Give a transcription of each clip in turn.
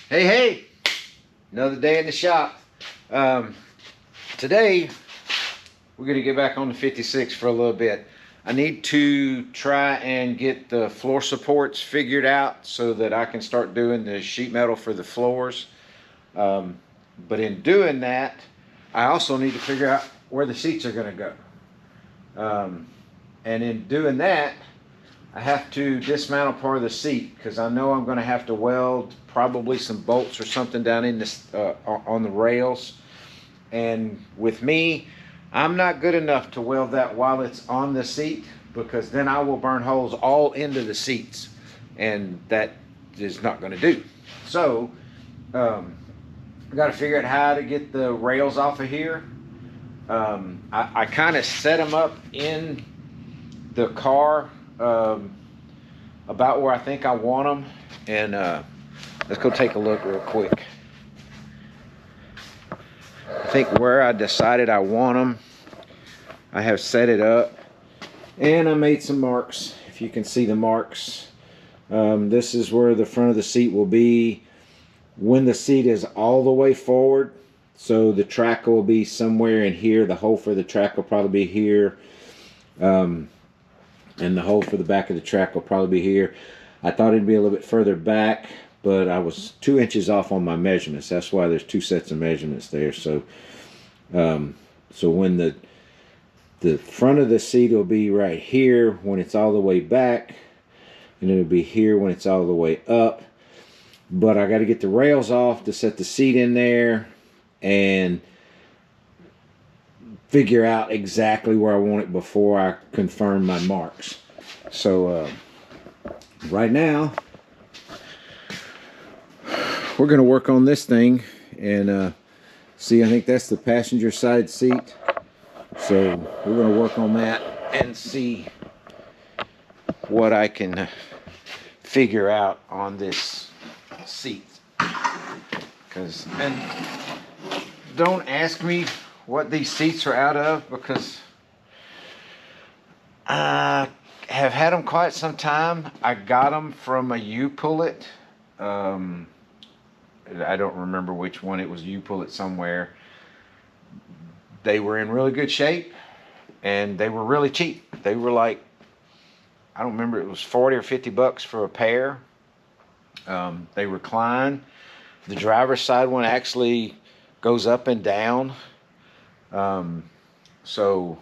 Hey, hey! Another day in the shop. Today, we're going to get back on the 56 for a little bit. I need to try and get the floor supports figured out so that I can start doing the sheet metal for the floors. But in doing that, I also need to figure out where the seats are going to go. And in doing that, I have to dismantle part of the seat because I know I'm going to have to weld probably some bolts or something down in this on the rails. And with me, I'm not good enough to weld that while it's on the seat, because then I will burn holes all into the seats, and that is not going to do. So I got to figure out how to get the rails off of here. I kind of set them up in the car about where I think I want them, and let's go take a look real quick. I think where I decided I want them, I have set it up, and I made some marks. If you can see the marks, this is where the front of the seat will be when the seat is all the way forward. So the track will be somewhere in here. The hole for the track will probably be here. And the hole for the back of the track will probably be here. I thought it'd be a little bit further back, but I was 2 inches off on my measurements. That's why there's two sets of measurements there. So so when the front of the seat will be right here when it's all the way back, and it'll be here when it's all the way up. But I got to get the rails off to set the seat in there and figure out exactly where I want it before I confirm my marks. So right now we're going to work on this thing and see, I think that's the passenger side seat. So we're going to work on that and see what I can figure out on this seat. And don't ask me what these seats are out of, because I have had them quite some time. I got them from a U-Pullet. I don't remember which one. It was U-Pullet somewhere. They were in really good shape, and they were really cheap. They were like, I don't remember, it was 40 or 50 bucks for a pair. They recline. The driver's side one actually goes up and down. So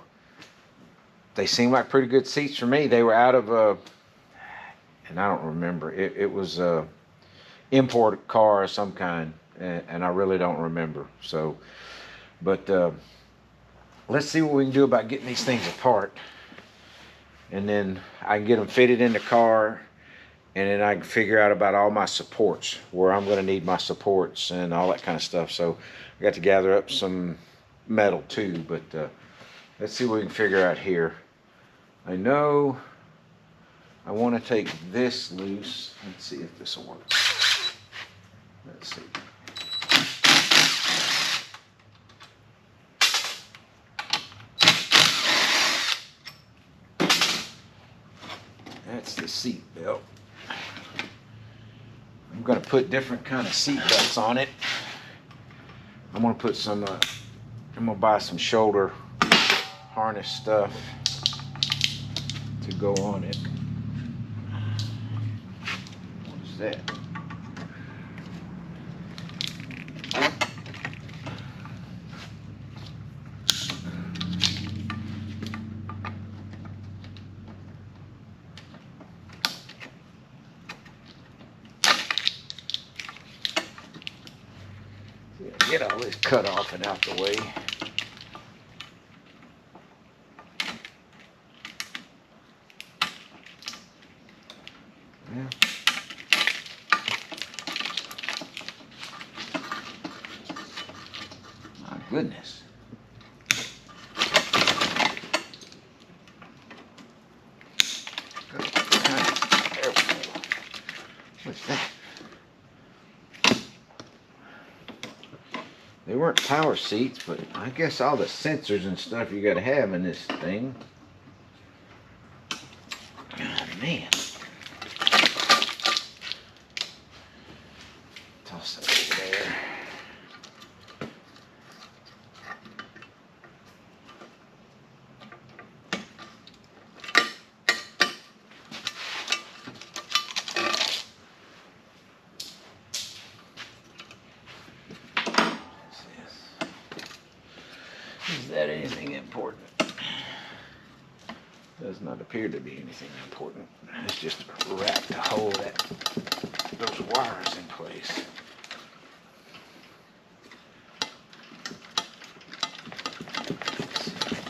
they seem like pretty good seats for me. They were out of and I don't remember. It was a import car of some kind, and I really don't remember. So, but let's see what we can do about getting these things apart, and then I can get them fitted in the car, and then I can figure out about all my supports, where I'm going to need my supports and all that kind of stuff. So I got to gather up some metal too, but let's see what we can figure out here. I know I want to take this loose. Let's see if this will work. Let's see. That's the seat belt. I'm going to put different kind of seat belts on it. I'm going to put some I'm going to buy some shoulder harness stuff to go on it. What's that? Get all this cut off and out the way. Yeah. My goodness. What's that? They weren't power seats, but I guess all the sensors and stuff you gotta have in this thing. God, man. Toss that over there. Is that anything important? Does not appear to be anything important. It's just a wrap to hold those wires in place.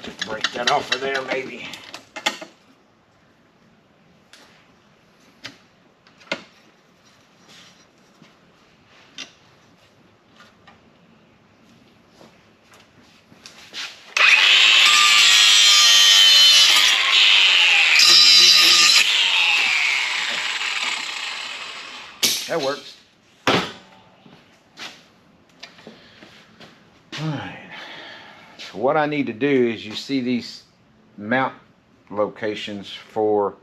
Just break that off of there, maybe. That works. Alright. So what I need to do is, you see these mount locations for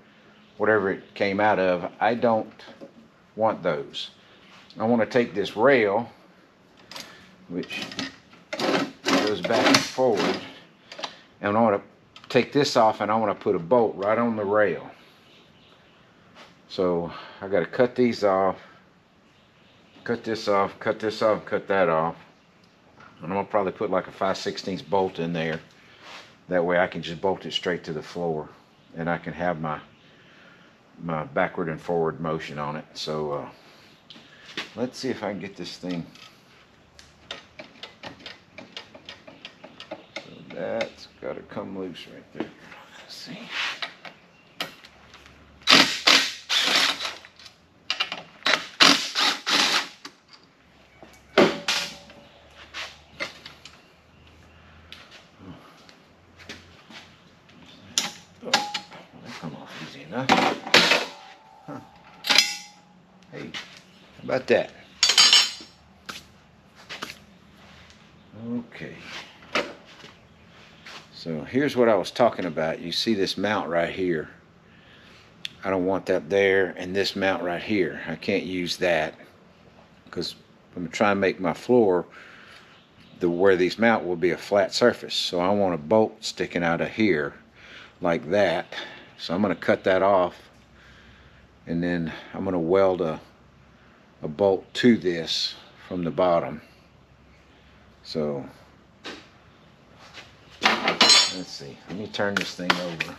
whatever it came out of. I don't want those. I want to take this rail, which goes back and forward, and I want to take this off, and I want to put a bolt right on the rail. So I got to cut these off. Cut this off, cut this off, cut that off. And I'm gonna probably put like a 5/16 bolt in there. That way I can just bolt it straight to the floor, and I can have my backward and forward motion on it. So let's see if I can get this thing. So that's gotta come loose right there. Let's see. Huh. Hey, how about that? Okay. So here's what I was talking about. You see this mount right here. I don't want that there, and this mount right here. I can't use that because I'm trying to make my floor, where these mount will be a flat surface. So I want a bolt sticking out of here like that. So I'm going to cut that off, and then I'm going to weld a bolt to this from the bottom. So let's see, let me turn this thing over.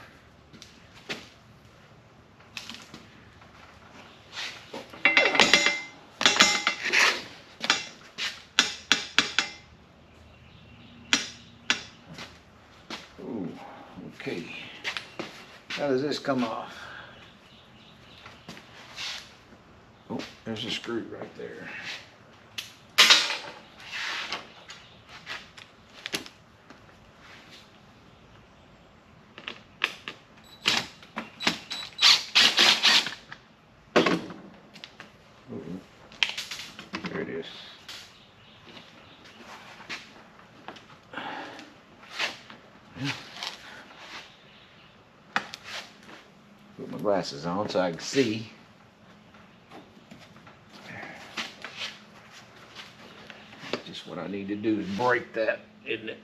Ooh, okay. How does this come off? Oh, there's a screw right there. Ooh, there it is. Put my glasses on so I can see. Just what I need to do is break that, isn't it?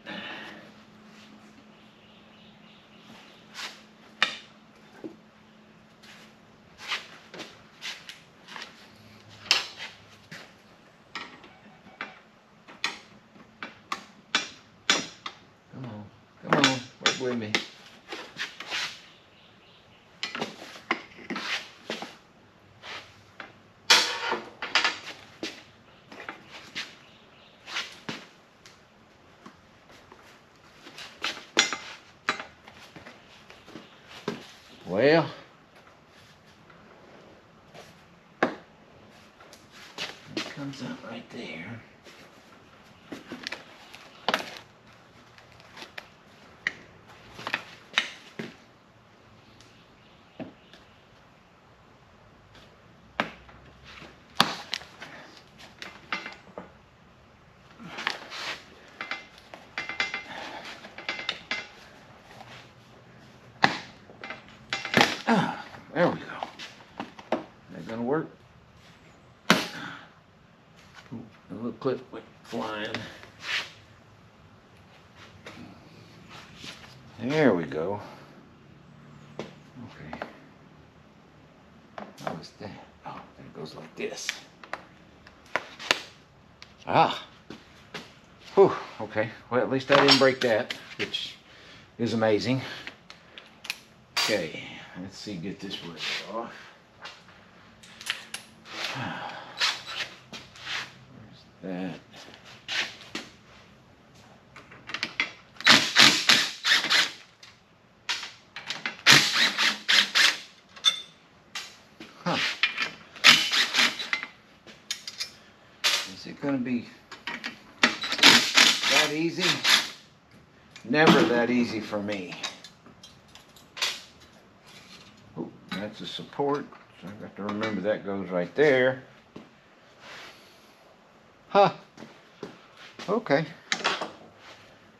Come on, work with me. Well, it comes out right there. There we go. That gonna work? Ooh, a little clip went flying. There we go. Okay. How was that? Oh, it goes like this. Ah. Whew. Okay. Well, at least I didn't break that, which is amazing. Okay. Let's see. Get this wood off. Where's that? Huh. Is it going to be that easy? Never that easy for me. Ooh, that's a support. So I got to remember that goes right there. Huh. Okay.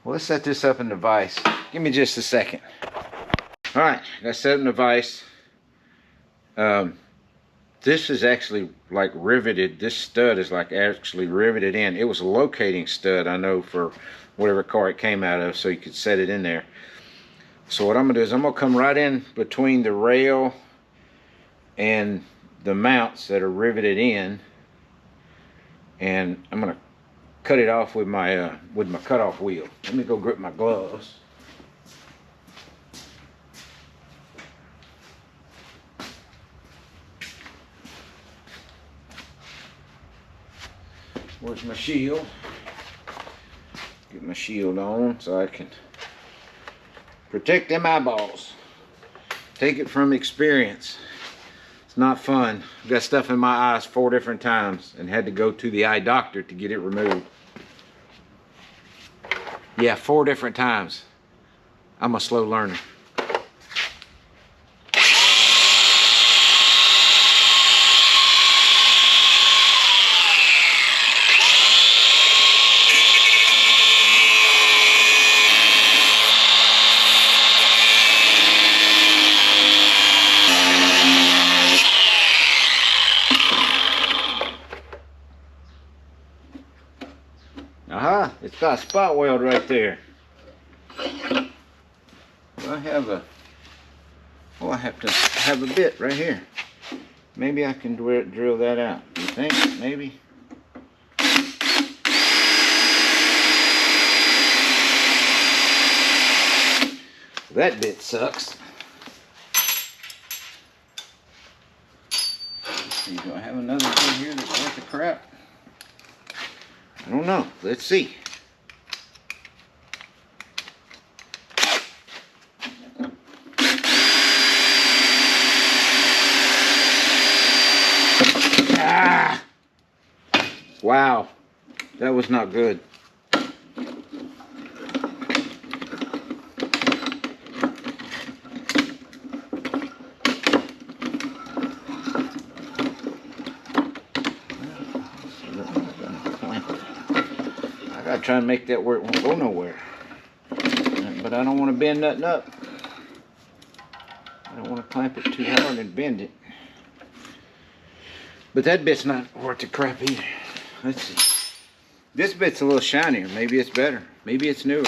Well, let's set this up in the vise. Give me just a second. All right, I set it in the vise. This is actually like riveted. This stud is like actually riveted in. It was a locating stud, I know, for whatever car it came out of, so you could set it in there. So what I'm gonna do is I'm gonna come right in between the rail and the mounts that are riveted in, and I'm gonna cut it off with my cutoff wheel. Let me go grip my gloves. Where's my shield? Get my shield on so I can protect them eyeballs. Take it from experience. It's not fun. I've got stuff in my eyes 4 different times and had to go to the eye doctor to get it removed. Yeah, 4 different times. I'm a slow learner. Aha, it's got a spot weld right there. I have a, well, I have to have a bit right here. Maybe I can drill that out. You think? Maybe? That bit sucks. Let's see, do I have another bit here that's worth the crap? I don't know. Let's see. Ah! Wow. That was not good. Try and make that where it won't go nowhere, but I don't want to bend nothing up. I don't want to clamp it too hard and bend it. But that bit's not worth the crap either. Let's see. This bit's a little shinier. Maybe it's better. Maybe it's newer.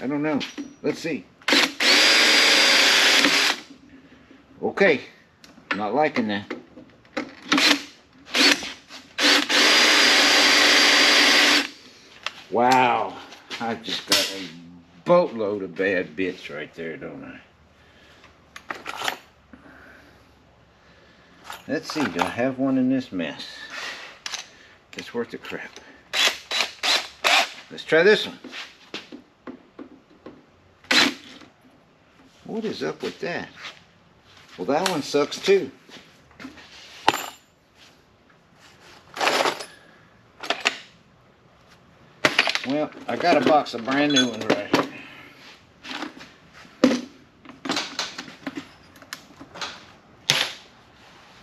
I don't know. Let's see. Okay. Not liking that. Wow, I've just got a boatload of bad bits right there, don't I? Let's see, do I have one in this mess? It's worth the crap. Let's try this one. What is up with that? Well, that one sucks too. Well, I got a box of brand new ones right here.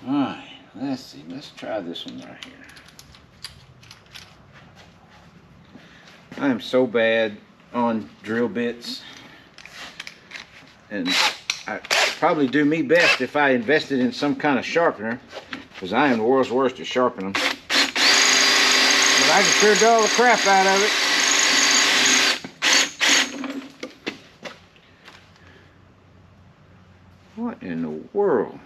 Alright, let's see. Let's try this one right here. I am so bad on drill bits. And I'd probably do me best if I invested in some kind of sharpener, because I am the world's worst at sharpening them. I can sure do all the crap out of it. What in the world?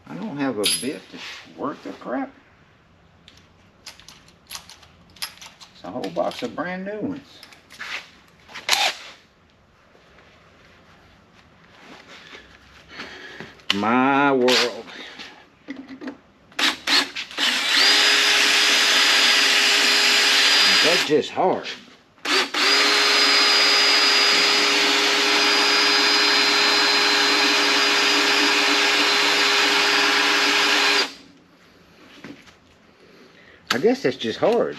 I don't have a bit that's worth the crap. It's a whole box of brand new ones. My world. That's just hard. I guess that's just hard.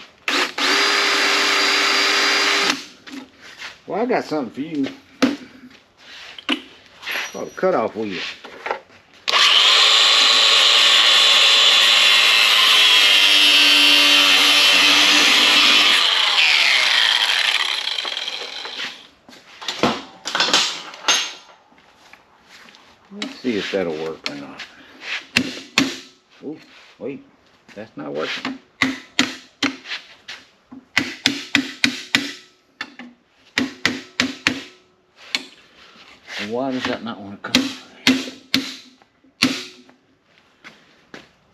Well, I got something for you. It's called a cutoff wheel. Let's see if that'll work or not. Oh, wait, that's not working. Why does that not want to come?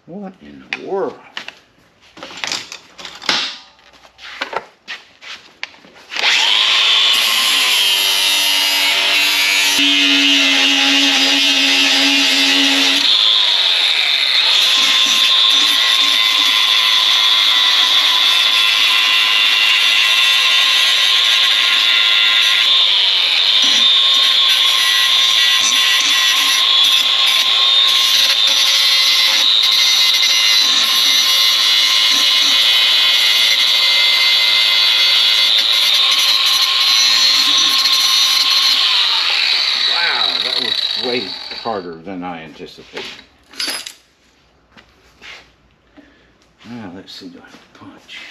What in the world? Way harder than I anticipated. Now let's see, do I have to punch?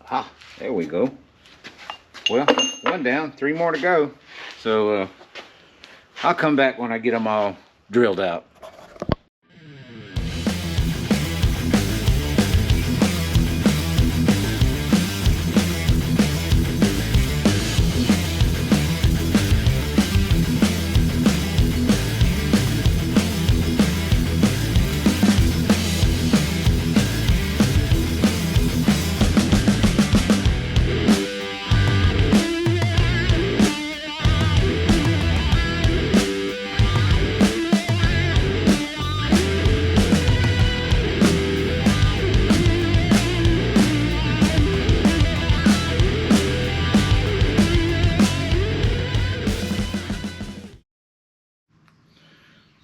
Ah, there we go. Well, one down, 3 more to go. So I'll come back when I get them all drilled out.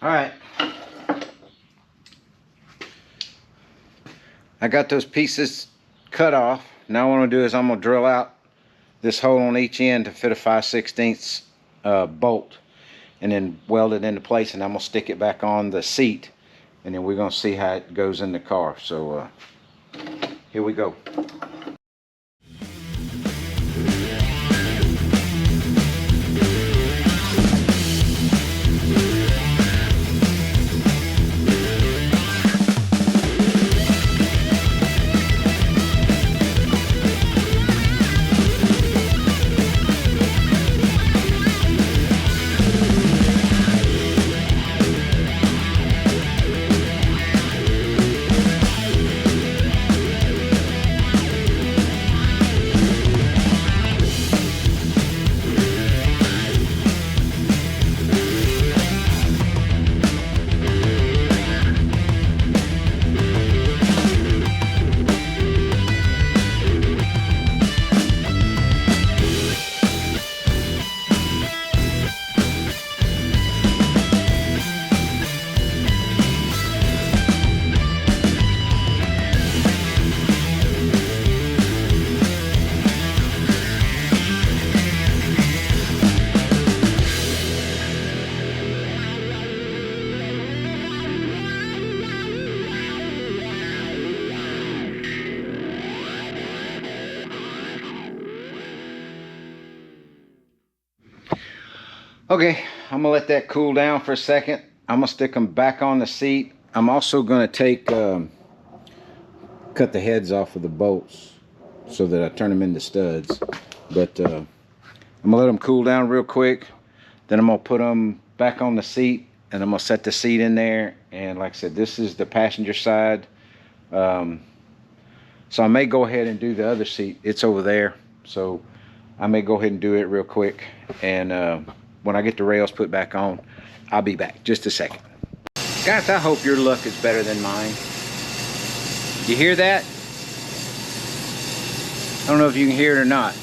Alright, I got those pieces cut off. Now what I'm going to do is I'm going to drill out this hole on each end to fit a 5/16 bolt and then weld it into place, and I'm going to stick it back on the seat, and then we're going to see how it goes in the car. So here we go. Okay, I'm gonna let that cool down for a second. I'm gonna stick them back on the seat. I'm also gonna take cut the heads off of the bolts so that I turn them into studs. But I'm gonna let them cool down real quick. Then I'm gonna put them back on the seat, and I'm gonna set the seat in there. And like I said, this is the passenger side. So I may go ahead and do the other seat. It's over there. So I may go ahead and do it real quick. And when I get the rails put back on, I'll be back. Just a second. Guys, I hope your luck is better than mine. You hear that? I don't know if you can hear it or not.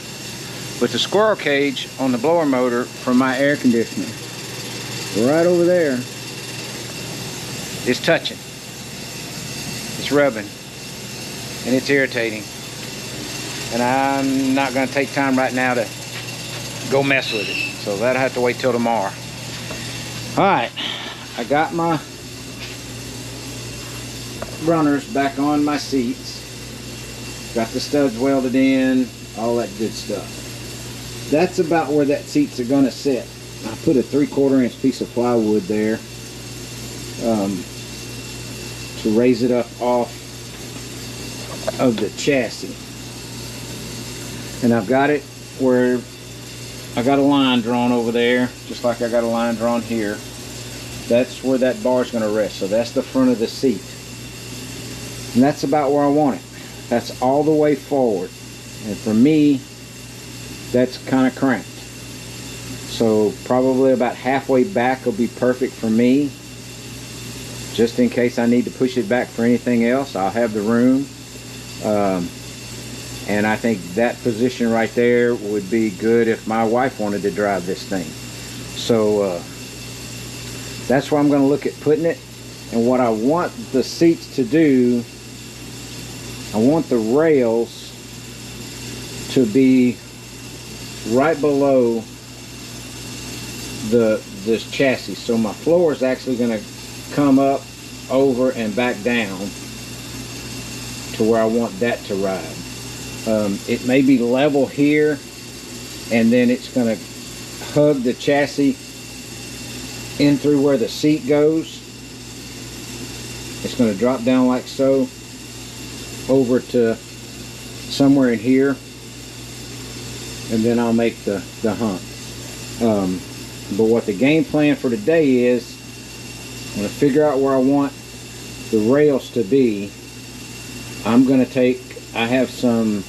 But the squirrel cage on the blower motor from my air conditioner, right over there, is touching. It's rubbing. And it's irritating. And I'm not going to take time right now to go mess with it. So that'll have to wait till tomorrow. Alright, I got my runners back on my seats. Got the studs welded in, all that good stuff. That's about where that seats are going to sit. I put a 3/4 inch piece of plywood there to raise it up off of the chassis. And I've got it where I got a line drawn over there, just like I got a line drawn here. That's where that bar is going to rest. So that's the front of the seat. And that's about where I want it. That's all the way forward. And for me, that's kind of cramped. So probably about halfway back will be perfect for me. Just in case I need to push it back for anything else, I'll have the room. And I think that position right there would be good if my wife wanted to drive this thing. So that's where I'm going to look at putting it. And what I want the seats to do, I want the rails to be right below this chassis. So my floor is actually going to come up, over, and back down to where I want that to ride. It may be level here, and then it's going to hug the chassis in through where the seat goes. It's going to drop down like so over to somewhere in here, and then I'll make the hump. But what the game plan for today is, I'm going to figure out where I want the rails to be. I'm going to take, I have some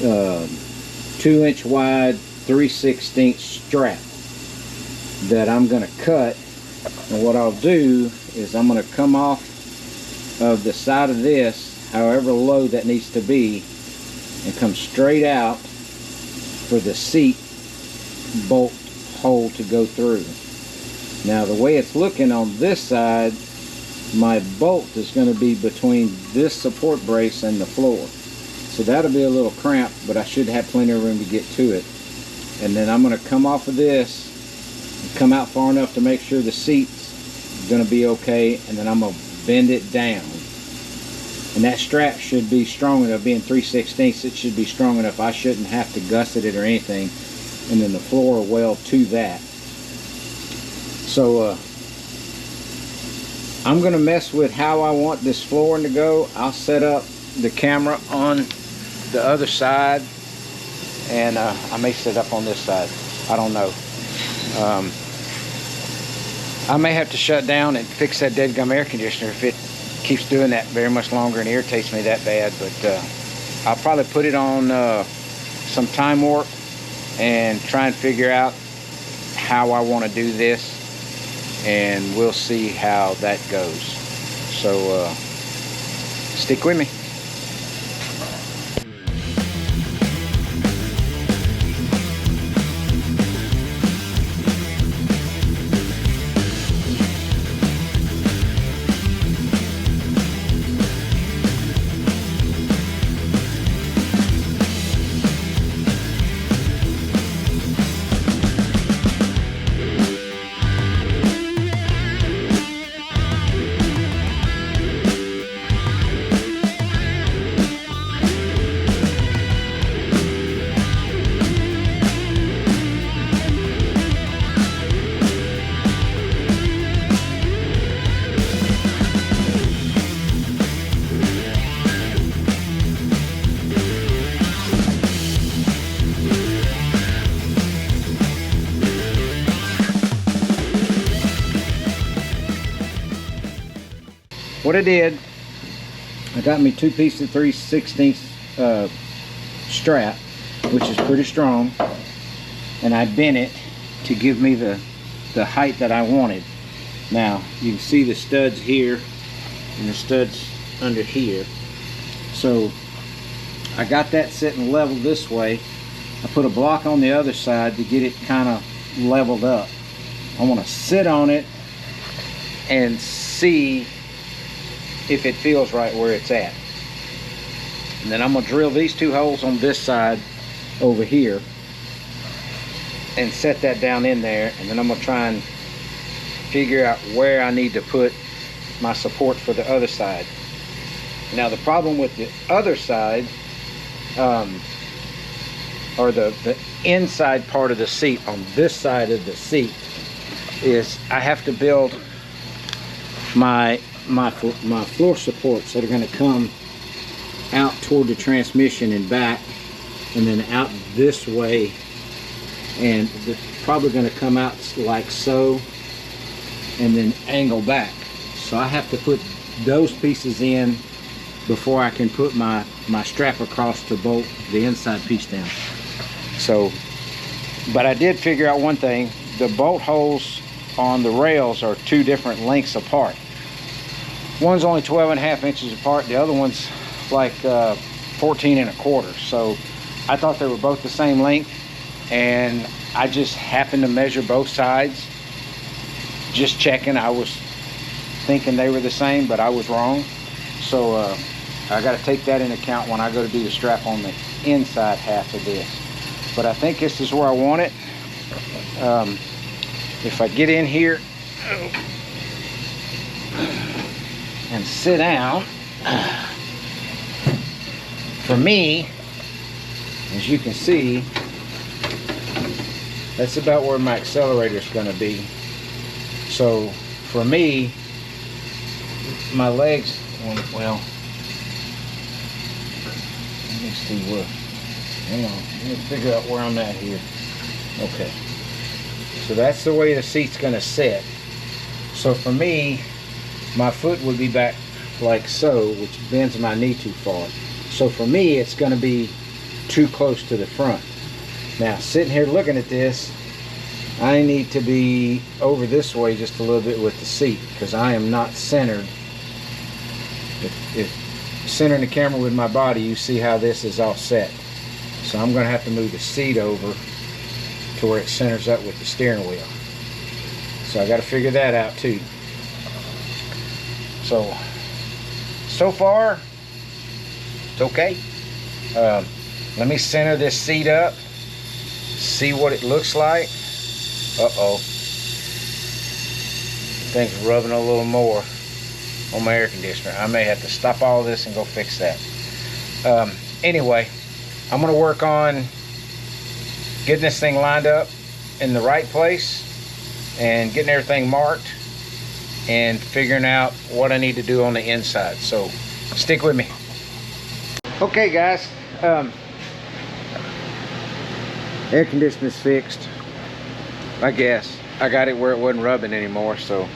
2-inch wide 3/16 strap that I'm going to cut. And what I'll do is I'm going to come off of the side of this, however low that needs to be, and come straight out for the seat bolt hole to go through. Now the way it's looking on this side, my bolt is going to be between this support brace and the floor. So that'll be a little cramped, but I should have plenty of room to get to it. And then I'm going to come off of this and come out far enough to make sure the seat's going to be okay, and then I'm going to bend it down. And that strap should be strong enough, being 3/16, it should be strong enough. I shouldn't have to gusset it or anything. And then the floor will weld to that. So I'm going to mess with how I want this flooring to go. I'll set up the camera on the other side, and I may set up on this side. I don't know. I may have to shut down and fix that deadgum air conditioner if it keeps doing that very much longer and irritates me that bad. But I'll probably put it on some time warp and try and figure out how I want to do this, and we'll see how that goes. So stick with me. what I did, I got me 2 pieces 3/16 strap, which is pretty strong, and I bent it to give me the height that I wanted. Now you can see the studs here and the studs under here. So I got that sitting level this way. I put a block on the other side to get it kind of leveled up. I want to sit on it and see if it feels right where it's at. And then I'm going to drill these 2 holes on this side over here and set that down in there, and then I'm going to try and figure out where I need to put my support for the other side. Now the problem with the other side, or the inside part of the seat on this side of the seat, is I have to build my floor supports that are going to come out toward the transmission and back, and then out this way, and they're probably going to come out like so and then angle back. So I have to put those pieces in before I can put my strap across to bolt the inside piece down. So, but I did figure out one thing: the bolt holes on the rails are 2 different lengths apart. One's only 12.5 inches apart, the other one's like 14.25. So I thought they were both the same length, and I just happened to measure both sides, just checking. I was thinking they were the same, but I was wrong. So I got to take that into account when I go to do the strap on the inside half of this. But I think this is where I want it. If I get in here and sit down, for me, as you can see, that's about where my accelerator is going to be. So for me, my legs, well, let me see where, hang on, let me figure out where I'm at here. Okay, so that's the way the seat's going to sit. So for me, my foot would be back like so, which bends my knee too far. So for me, it's going to be too close to the front. Now, sitting here looking at this, I need to be over this way just a little bit with the seat, because I am not centered. If centering the camera with my body, you see how this is offset. So I'm going to have to move the seat over to where it centers up with the steering wheel. So I got to figure that out too. So far, it's okay. Let me center this seat up, see what it looks like. Uh-oh. Thing's rubbing a little more on my air conditioner. I may have to stop all this and go fix that. Anyway, I'm going to work on getting this thing lined up in the right place and getting everything marked and figuring out what I need to do on the inside. So stick with me. Okay guys, air conditioner's fixed, I guess. I got it where it wasn't rubbing anymore, so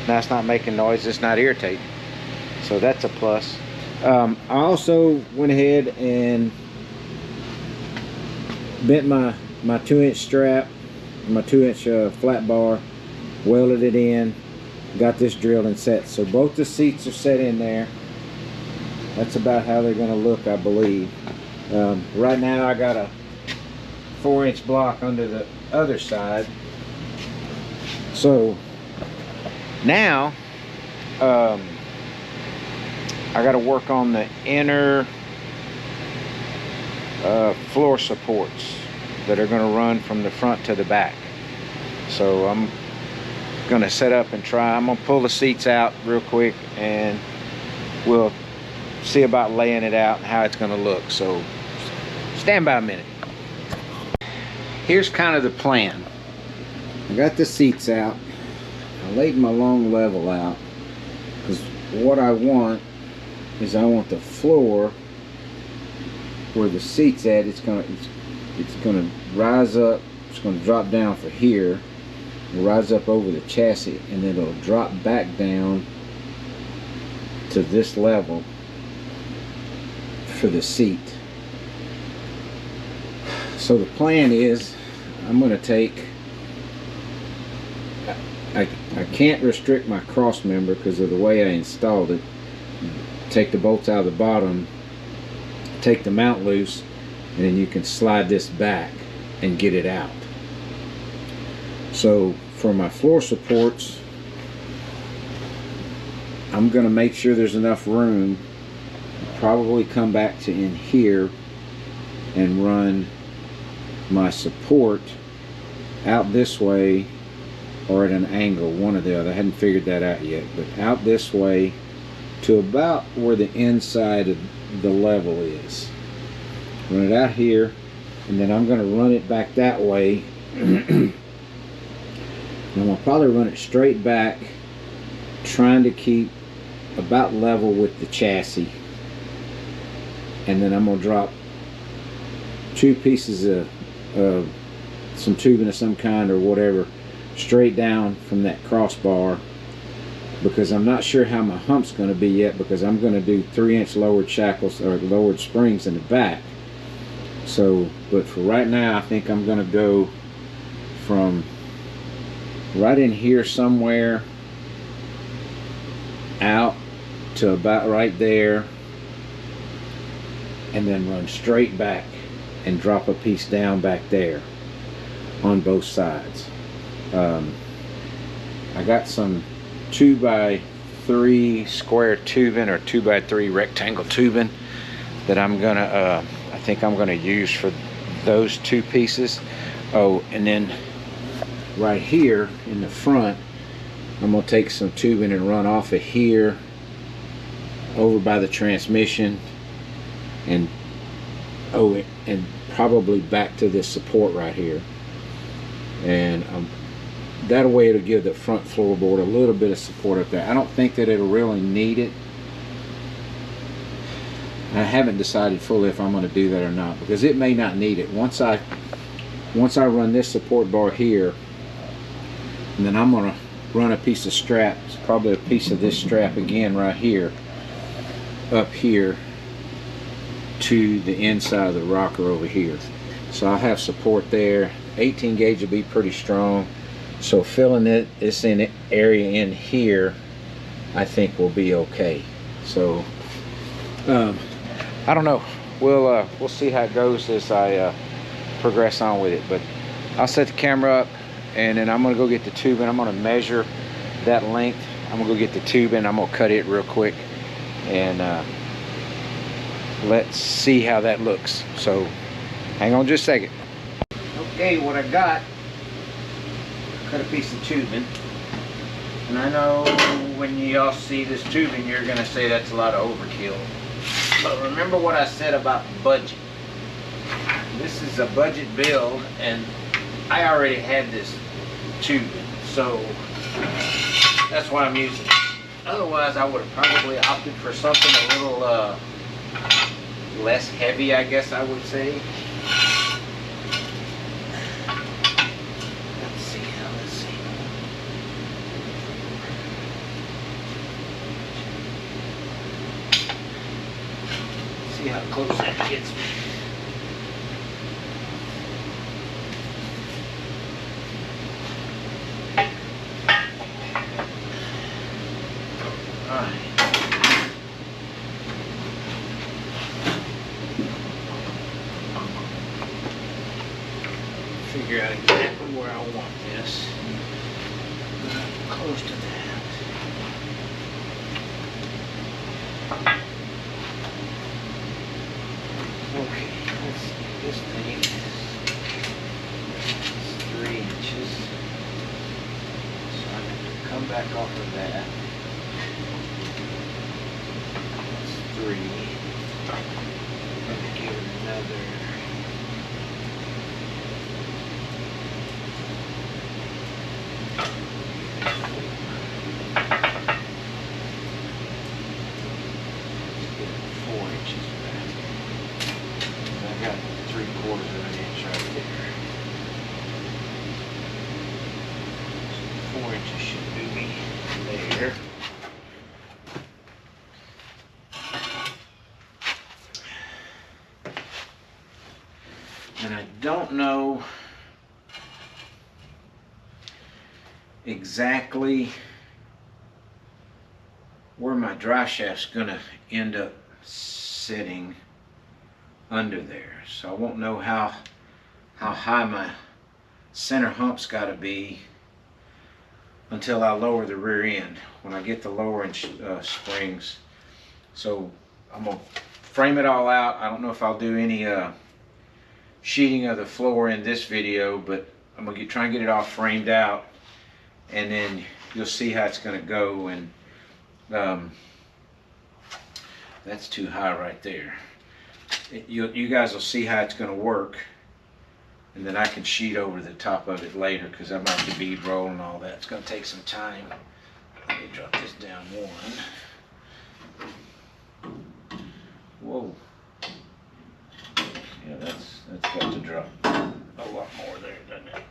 now it's not making noise, it's not irritating, so that's a plus. I also went ahead and bent my 2-inch strap, my 2-inch flat bar, welded it in, got this drilled and set. So both the seats are set in there. That's about how they're going to look, I believe. Right now I got a 4-inch block under the other side. So now I got to work on the inner floor supports that are going to run from the front to the back. So I'm going to set up and try. I'm going to pull the seats out real quick and we'll see about laying it out and how it's going to look. So stand by a minute. Here's kind of the plan. I got the seats out. I laid my long level out because what I want is I want the floor where the seat's at. It's gonna rise up. It's gonna drop down for here. It'll rise up over the chassis, and then it'll drop back down to this level for the seat. So the plan is I'm going to take, I can't restrict my cross member because of the way I installed it. Take the bolts out of the bottom, take the mount loose, and then you can slide this back and get it out. So for my floor supports, I'm going to make sure there's enough room. Probably come back to in here and run my support out this way or at an angle, one or the other. I hadn't figured that out yet, but out this way to about where the inside of the level is. Run it out here, and then I'm going to run it back that way. And I'm going to probably run it straight back, trying to keep about level with the chassis. And then I'm going to drop 2 pieces of some tubing of some kind or whatever straight down from that crossbar, because I'm not sure how my hump's going to be yet, because I'm going to do 3-inch lowered shackles or lowered springs in the back. So, but for right now, I think I'm going to go from right in here somewhere out to about right there, and then run straight back and drop a piece down back there on both sides. I got some 2x3 square tubing or 2x3 rectangle tubing that I'm gonna I think I'm gonna use for those 2 pieces. Oh, and then right here in the front, I'm gonna take some tubing and run off of here over by the transmission, and and probably back to this support right here. And that way it'll give the front floorboard a little bit of support up there. I don't think that it'll really need it. I haven't decided fully if I'm going to do that or not, because it may not need it. Once I run this support bar here, and then I'm going to run a piece of strap, probably a piece of this strap again right here, up here to the inside of the rocker over here. So I'll have support there. 18 gauge will be pretty strong. So filling this in area in here, I think will be okay. So I don't know. We'll see how it goes as I progress on with it. But I'll set the camera up, and then I'm gonna go get the tubing. I'm gonna measure that length. I'm gonna go get the tubing. I'm gonna cut it real quick, and let's see how that looks. So hang on just a second. Okay, what I got, cut a piece of tubing, and I know when y'all see this tubing, you're gonna say that's a lot of overkill. But remember what I said about budget. This is a budget build, and I already had this tubing, so that's why I'm using it. Otherwise, I would have probably opted for something a little less heavy, I guess I would say. Let's see. See how close that gets me. Alright. Figure out exactly where I want this. Close to that. Okay, let's see. This thing is 3 inches. So I have to come back off of that. That's 3. Let's give it another. don't know exactly where my dry shaft's gonna end up sitting under there. So I won't know how high my center hump's gotta be until I lower the rear end, when I get the lowering springs. So I'm gonna frame it all out. I don't know if I'll do any sheeting of the floor in this video, but I'm gonna try and get it all framed out, and then you'll see how it's gonna go. And that's too high right there. You guys will see how it's gonna work, and then I can sheet over the top of it later, because I'm about to bead roll and all that. It's gonna take some time. Let me drop this down one. Whoa. Yeah, that's got to drop a lot more there, doesn't it?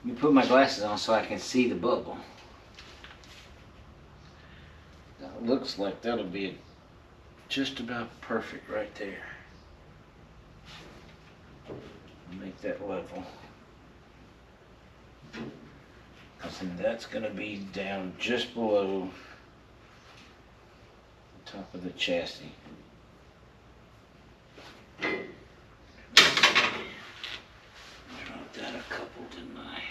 Let me put my glasses on so I can see the bubble. That looks like that'll be just about perfect right there. Make that level. Because then that's going to be down just below the top of the chassis. Dropped that a couple, didn't I?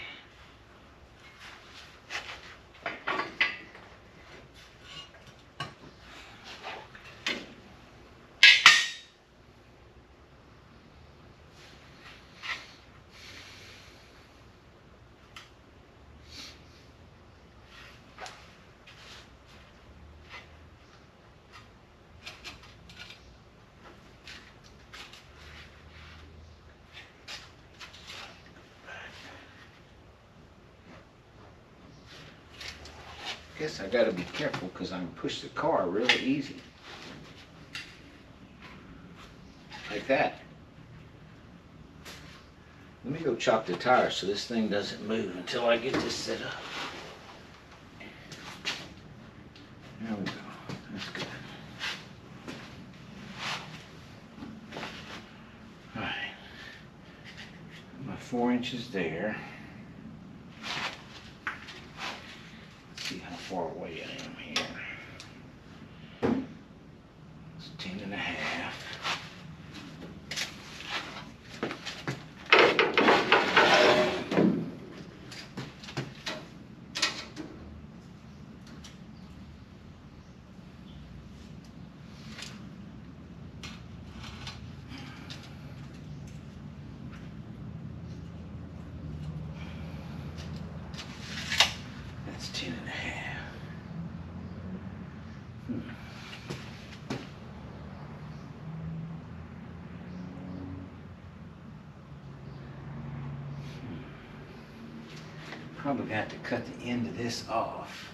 Guess I gotta be careful because I can push the car really easy. Like that. Let me go chop the tires so this thing doesn't move until I get this set up. There we go. That's good. Alright. My 4 inches there. See how far away I am here. It's 10 and a half. That's 10 and a half. Probably gonna have to cut the end of this off.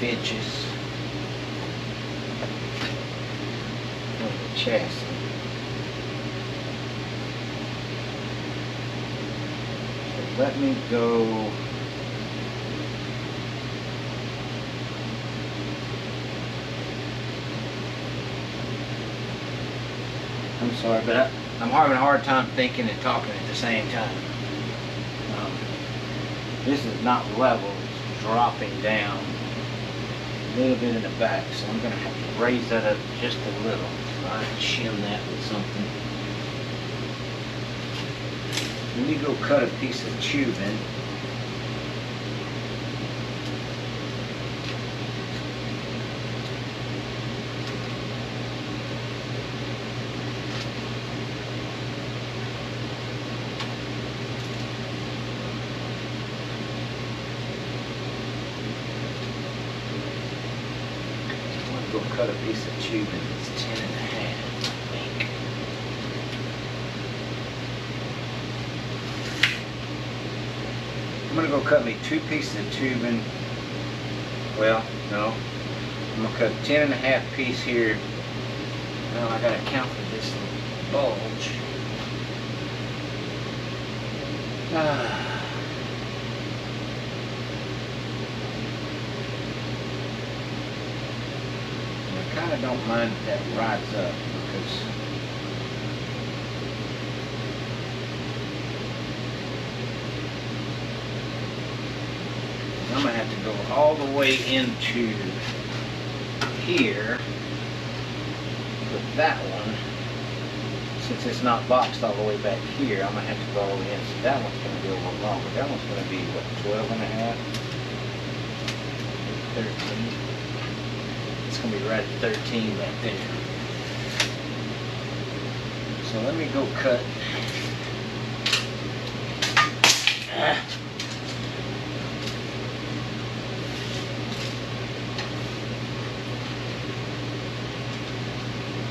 Inches on the chassis. So let me go I'm sorry, but I'm having a hard time thinking and talking at the same time. This is not level, it's dropping down. a little bit in the back, so I'm gonna have to raise that up just a little. I can shim that with something. Let me go cut a piece of tubing. Go cut a piece of tubing that's 10 and a half, I think. I'm gonna go cut me 2 pieces of tubing. Well, no. I'm gonna cut a 10 and a half piece here. Now I gotta account for this bulge. I kind of don't mind if that rides up because I'm going to have to go all the way into here with that one. Since it's not boxed all the way back here, I'm going to have to go all the way in. So that one's going to be a little longer. That one's going to be, what, 12 and a half? 13. It's going to be right at 13 back there. So let me go cut.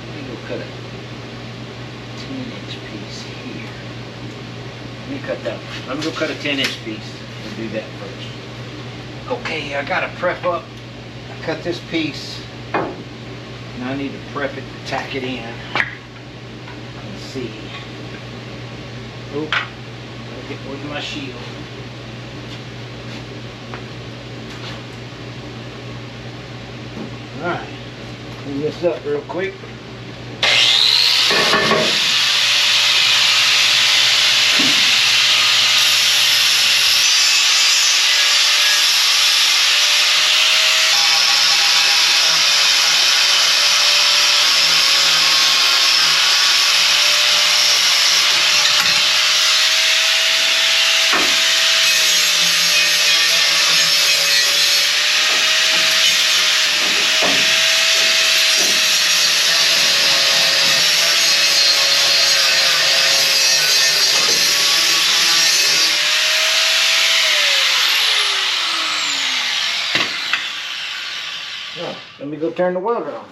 Let me go cut a 10-inch piece here. Let me cut that one. Let me go cut a 10-inch piece. We'll do that first. Okay, I got to prep up. I cut this piece. Now I need to prep it, tack it in. Let's see. Oh, gotta get with my shield. Alright, clean this up real quick. Let me go turn the welder on.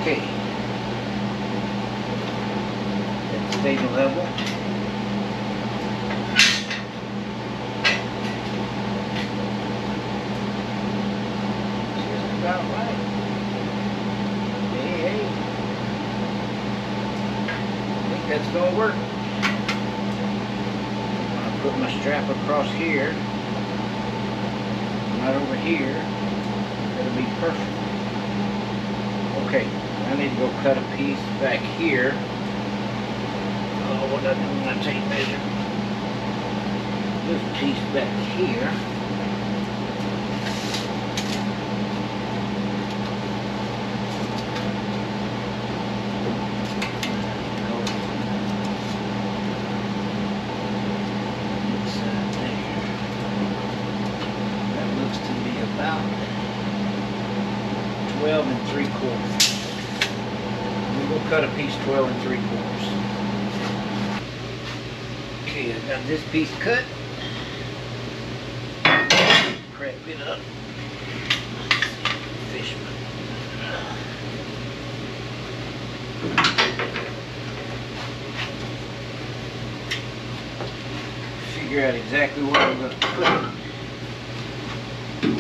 Okay. Let's stay level. Just about right. Hey, hey. I think that's gonna work. put my strap across here, right over here. It'll be perfect. Okay, I need to go cut a piece back here. Oh, what did I do with my tape measure? This piece back here. That looks to be about 12 3/4. We'll cut a piece 12 3/4. Okay, I got this piece cut. Crack it up. Fishman. Figure out exactly where I'm going to put it,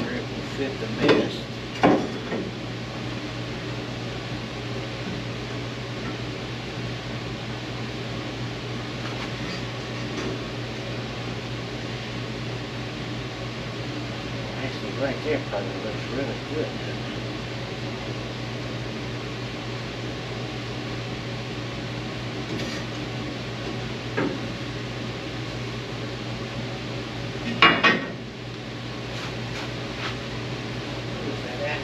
where it will fit the mess. Right there probably looks really good. Where's that at?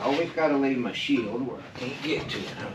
Always got to leave my shield where I can't get to it, huh?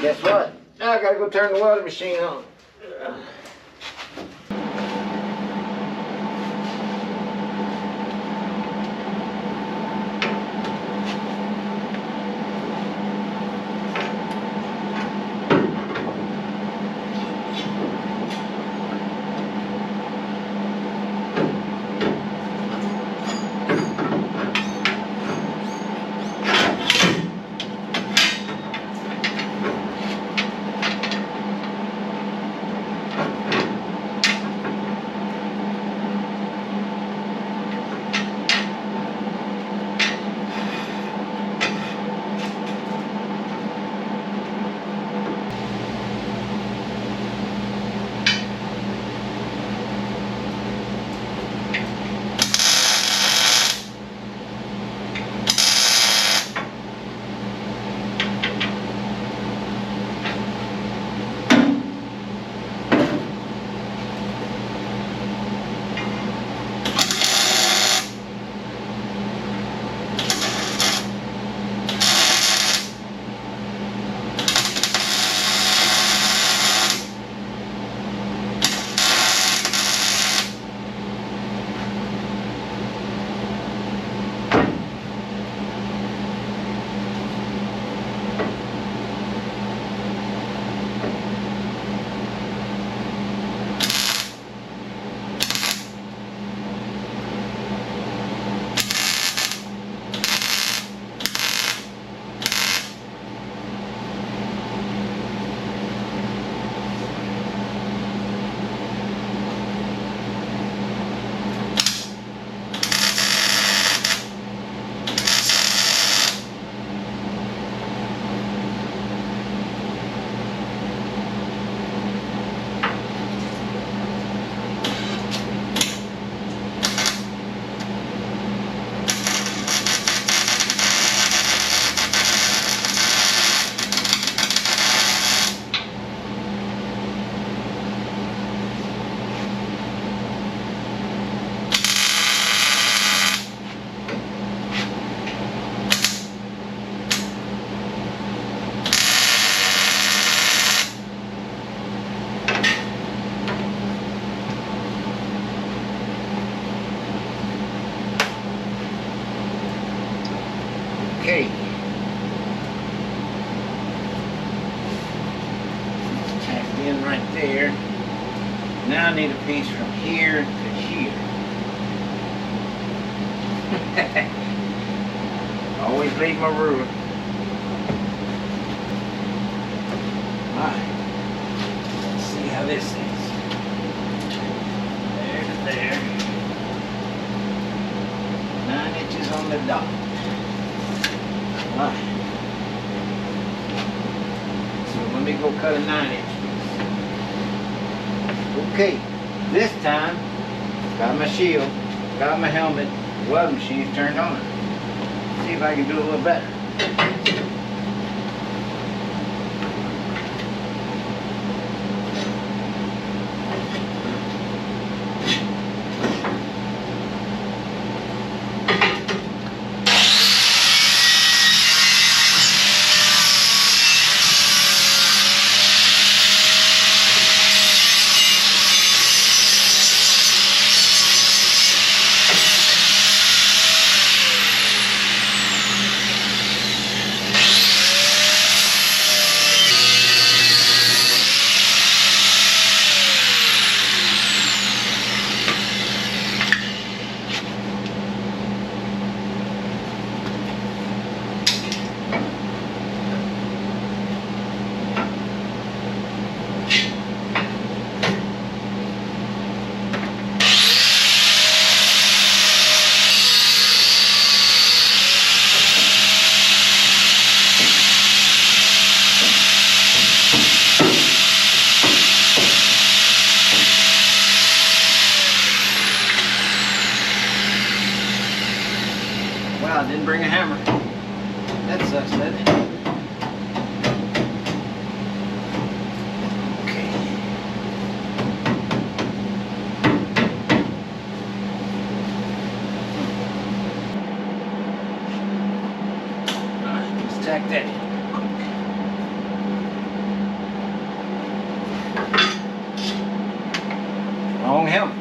Guess what? Now I gotta go turn the welding machine on. Okay. Tacked in right there. Now I need a piece from here to here. Always leave my ruler. Alright. Let's see how this is. There to there. 9 inches on the dot. Alright. So let me go cut a 9-inch piece. Okay, this time, got my shield, got my helmet, welding machine's turned on. See if I can do a little better. Wow, I didn't bring a hammer. That sucks, doesn't it? Okay. Alright, let's tack that in. Wrong helmet.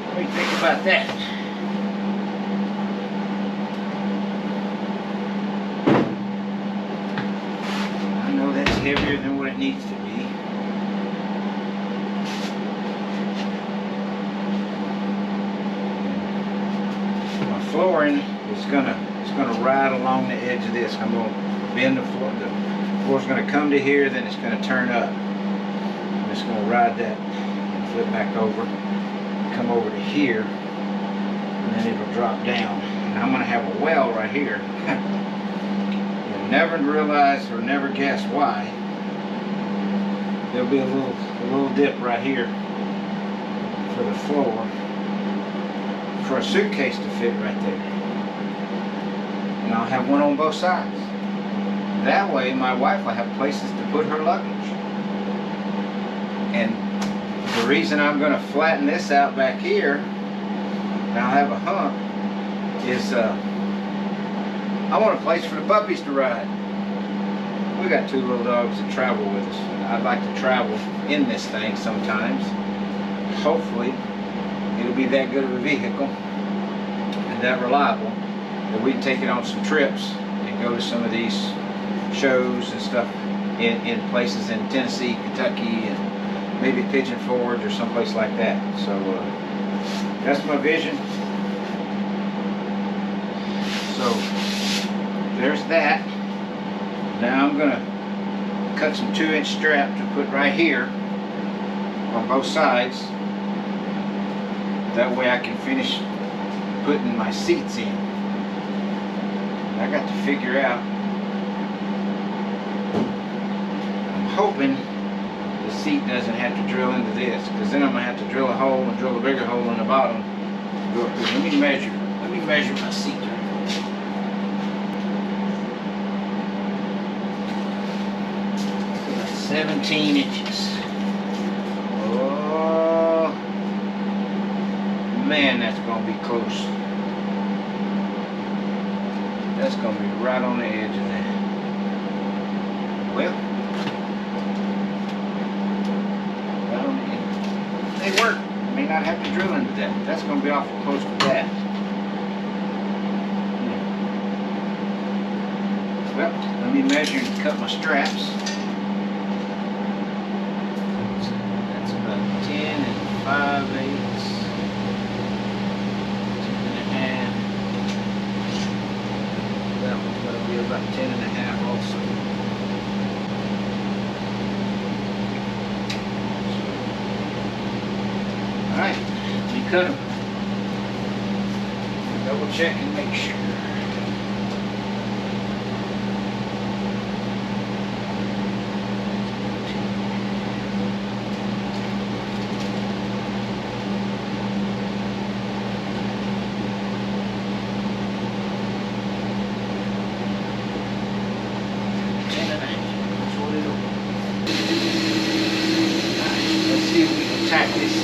What do you think about that? I know that's heavier than what it needs to be. My flooring is gonna ride along the edge of this. I'm gonna bend the floor. The floor's gonna come to here, then it's gonna turn up. I'm just gonna ride that and flip back over, come over to here, and then it'll drop down. And I'm gonna have a well right here. You'll never realize or never guess why. There'll be a little dip right here for the floor, for a suitcase to fit right there. And I'll have one on both sides. That way my wife will have places to put her luggage. And the reason I'm going to flatten this out back here, and I'll have a hump, is I want a place for the puppies to ride. We got 2 little dogs that travel with us. I'd like to travel in this thing sometimes. Hopefully it'll be that good of a vehicle and that reliable that we can take it on some trips and go to some of these shows and stuff in places in Tennessee, Kentucky, and maybe Pigeon Forge or someplace like that. So That's my vision. So there's that. Now I'm gonna cut some 2-inch strap to put right here on both sides. That way I can finish putting my seats in. I got to figure out, I'm hoping the seat doesn't have to drill into this, because then I'm gonna have to drill a hole and drill a bigger hole in the bottom. Let me measure my seat. 17 inches. Oh man, that's gonna be close. That's gonna be right on the edge of that. Well, right on the edge. They work. I may not have to drill into that. That's gonna be awful close to that. Well, let me measure and cut my straps. 5/8, 10½. That one's going to be about 10½ also. Alright, let me cut them. Double check and make sure. Tack this.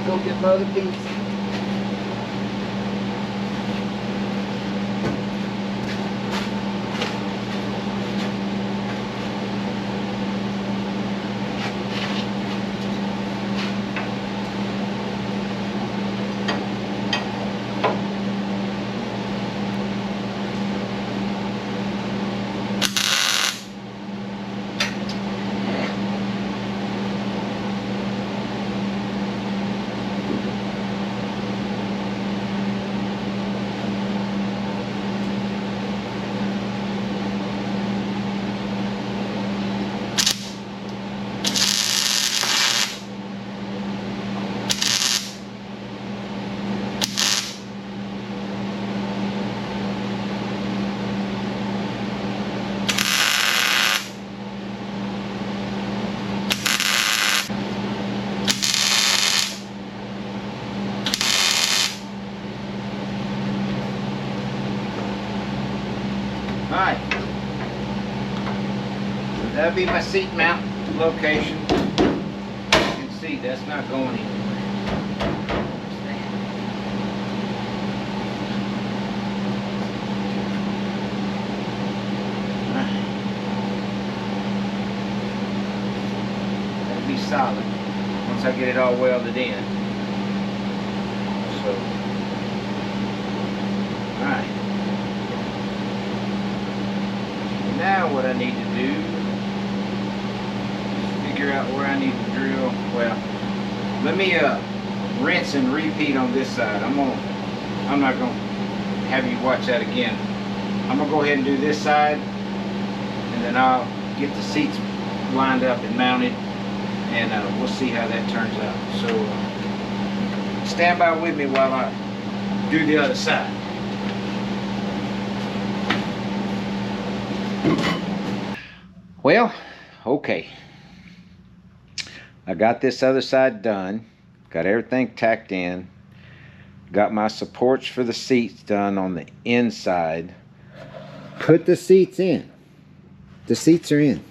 Go get my other piece. Alright, so that'll be my seat mount location. You can see that's not going anywhere. That'll be solid once I get it all welded in. So, alright. Now what I need to do is figure out where I need to drill. Well, let me rinse and repeat on this side. I'm not gonna have you watch that again. I'm gonna go ahead and do this side, and then I'll get the seats lined up and mounted, and we'll see how that turns out. So stand by with me while I do the other side. Well, okay, I got this other side done, got everything tacked in, got my supports for the seats done on the inside. Put the seats in. The seats are in.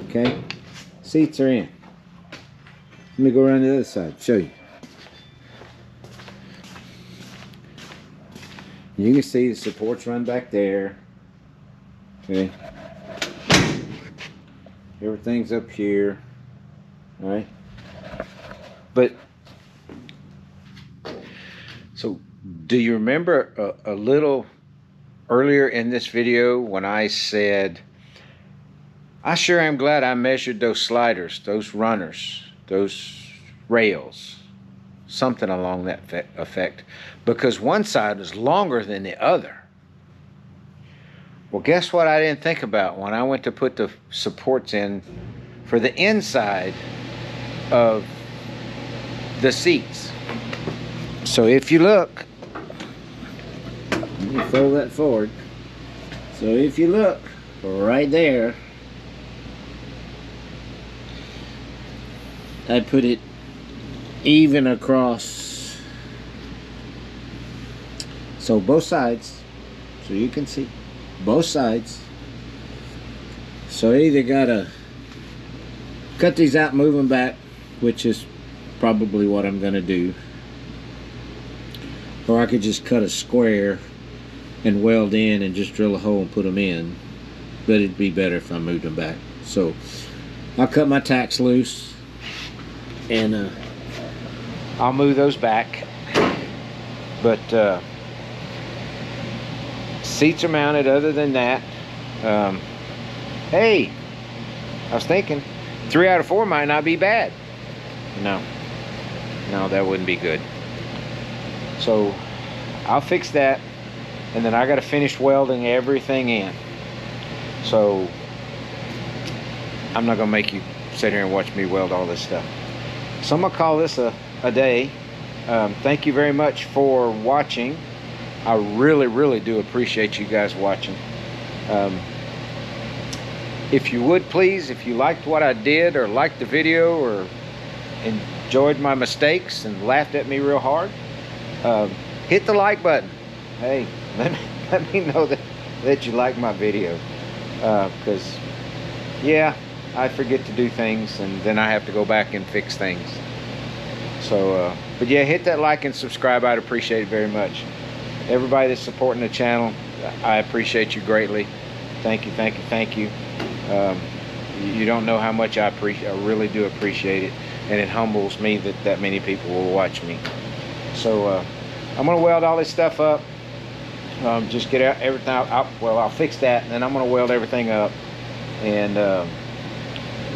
Okay? Seats are in. Let me go around the other side, show you. You can see the supports run back there. Okay? Everything's up here. Alright? But, so, do you remember a little earlier in this video when I said, I sure am glad I measured those sliders, those runners, those rails, something along that effect, because one side was longer than the other. Well, guess what I didn't think about when I went to put the supports in for the inside of the seats. So if you look, let me fold that forward. So if you look right there, I put it even across, so both sides, so you can see both sides. So I either gotta cut these out, move them back, which is probably what I'm gonna do, or I could just cut a square and weld in and just drill a hole and put them in, but it'd be better if I moved them back. So I'll cut my tacks loose and I'll move those back. But seats are mounted. Other than that, hey, I was thinking 3 out of 4 might not be bad. No, that wouldn't be good. So I'll fix that, and then I got to finish welding everything in. So I'm not gonna make you sit here and watch me weld all this stuff. So I'm gonna call this a day. Thank you very much for watching. I really do appreciate you guys watching. If you would please, if you liked what I did, or liked the video, or enjoyed my mistakes and laughed at me real hard, hit the like button. Hey, let me know that you like my video, because yeah, I forget to do things and then I have to go back and fix things. So but yeah, hit that like and subscribe. I'd appreciate it very much. Everybody that's supporting the channel, I appreciate you greatly. Thank you. You don't know how much I really do appreciate it, and it humbles me that many people will watch me. So I'm gonna weld all this stuff up. Just get everything out. Well, I'll fix that, and then I'm gonna weld everything up and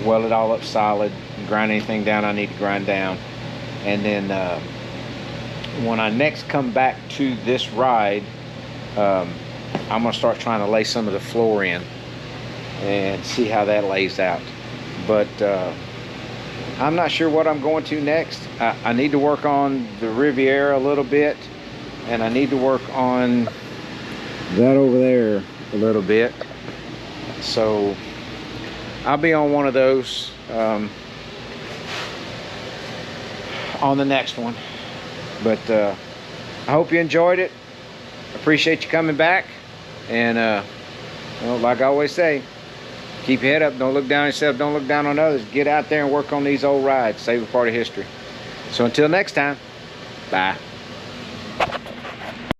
weld it all up solid, and grind anything down I need to grind down. And then when I next come back to this ride, I'm gonna start trying to lay some of the floor in and see how that lays out. But I'm not sure what I'm going to next. I need to work on the Riviera a little bit, and I need to work on that over there a little bit. So I'll be on one of those on the next one. But I hope you enjoyed it. Appreciate you coming back. And well, like I always say, keep your head up. Don't look down on yourself. Don't look down on others. Get out there and work on these old rides. Save a part of history. So until next time, bye.